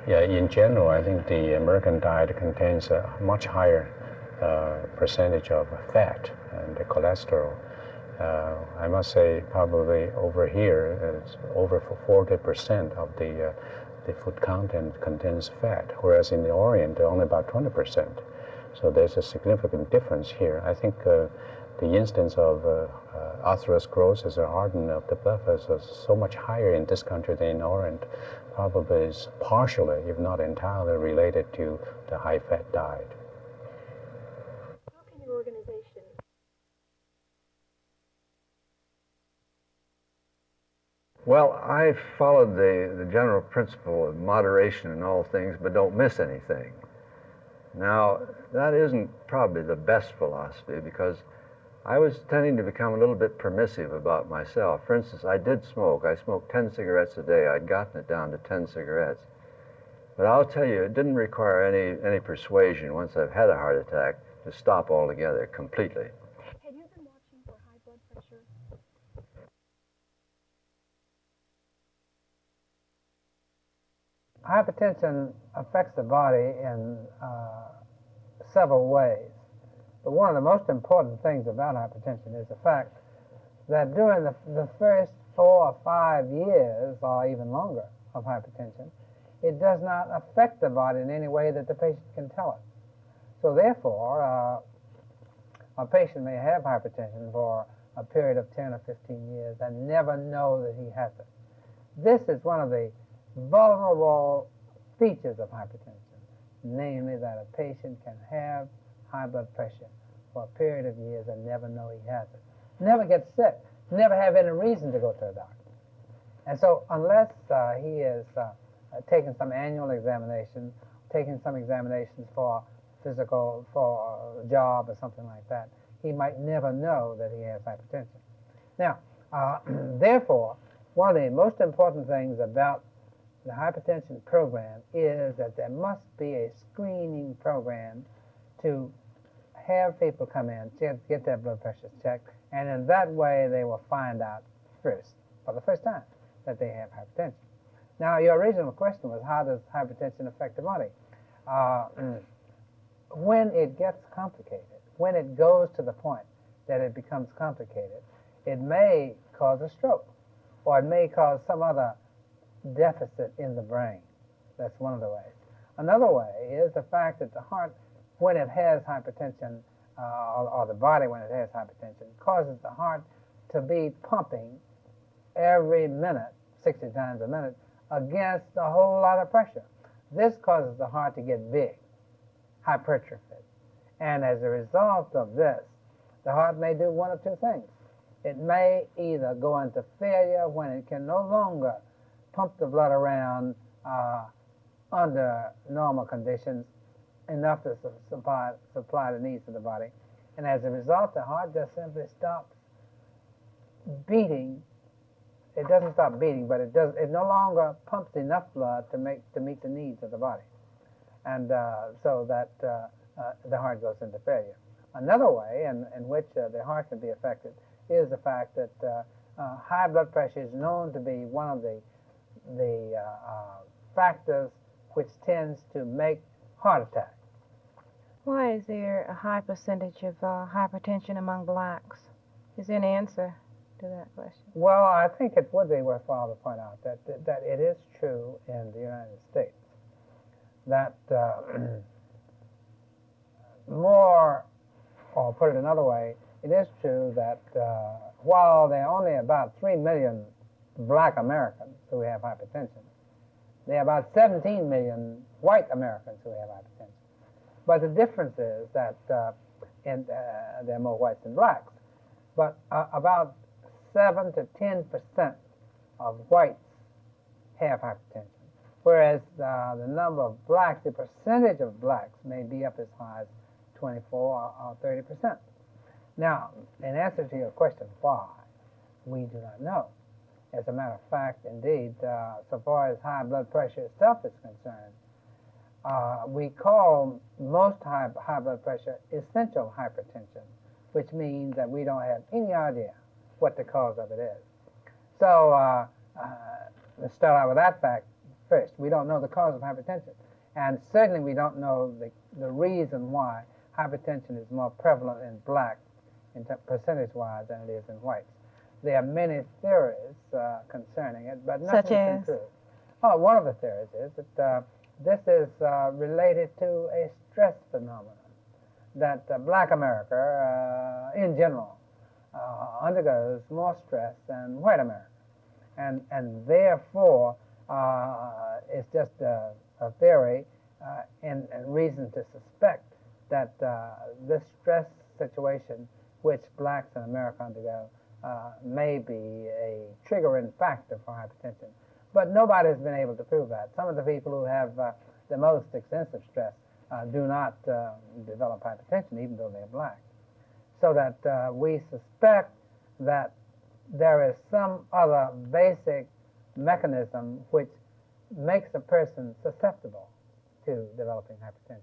Yeah, in general, I think the American diet contains a much higher percentage of fat and the cholesterol. I must say, probably over here, it's over 40% of the food content contains fat, whereas in the Orient, only about 20%. So there's a significant difference here. I think the instance of atherosclerosis or hardening of the blood vessels is so much higher in this country than in Orient, probably is partially, if not entirely, related to the high-fat diet. How can your organization Well, I followed the general principle of moderation in all things, but don't miss anything. Now, that isn't probably the best philosophy because I was tending to become a little bit permissive about myself. For instance, I did smoke. I smoked 10 cigarettes a day. I'd gotten it down to 10 cigarettes. But I'll tell you, it didn't require any persuasion once I've had a heart attack to stop altogether, completely. have you been watching for high blood pressure? Hypertension affects the body in several ways. But one of the most important things about hypertension is the fact that during the first 4 or 5 years, or even longer, of hypertension, it does not affect the body in any way that the patient can tell it. So therefore, a patient may have hypertension for a period of 10 or 15 years and never know that he has it. This is one of the vulnerable features of hypertension, namely that a patient can have high blood pressure for a period of years and never know he has it. Never get sick, never have any reason to go to a doctor. And so unless he is taking some annual examination, taking some examinations for physical, for a job or something like that, he might never know that he has hypertension. Now, therefore, one of the most important things about the hypertension program is that there must be a screening program to have people come in, get their blood pressures checked, and in that way they will find out first, for the first time, that they have hypertension. Now, your original question was, how does hypertension affect the body? When it gets complicated, when it goes to the point that it becomes complicated, it may cause a stroke, or it may cause some other deficit in the brain. That's one of the ways. Another way is the fact that the heart, when it has hypertension, or the body when it has hypertension, causes the heart to be pumping every minute, 60 times a minute, against a whole lot of pressure. This causes the heart to get big, hypertrophy. And as a result of this, the heart may do one of two things. It may either go into failure when it can no longer pump the blood around under normal conditions enough to supply the needs of the body. And as a result, the heart just simply stops beating. It doesn't stop beating, but it no longer pumps enough blood to meet the needs of the body. And so that the heart goes into failure. Another way in which the heart can be affected is the fact that high blood pressure is known to be one of the factors which tends to make heart attacks. Why is there a high percentage of hypertension among blacks? Is there an answer to that question? Well, I think it would be worthwhile to point out that it is true in the United States that more, or put it another way, it is true that while there are only about 3 million black Americans who have hypertension, there are about 17 million white Americans who have hypertension. But the difference is that there are more whites than blacks. But about 7 to 10% of whites have hypertension, whereas the number of blacks, the percentage of blacks may be up as high as 24 or 30%. Now, in answer to your question, why, we do not know. As a matter of fact, indeed, so far as high blood pressure itself is concerned, we call most high blood pressure essential hypertension, which means that we don't have any idea what the cause of it is. So let's start out with that fact first. We don't know the cause of hypertension. And certainly we don't know the reason why hypertension is more prevalent in blacks percentage-wise than it is in whites. There are many theories concerning it, but nothing's been proved. Oh, one of the theories is that this is related to a stress phenomenon, that black America, in general, undergoes more stress than white America. And therefore, it's just a theory and reason to suspect that this stress situation which blacks in America undergo may be a triggering factor for hypertension. But nobody has been able to prove that. Some of the people who have the most extensive stress do not develop hypertension, even though they're black. So that we suspect that there is some other basic mechanism which makes a person susceptible to developing hypertension.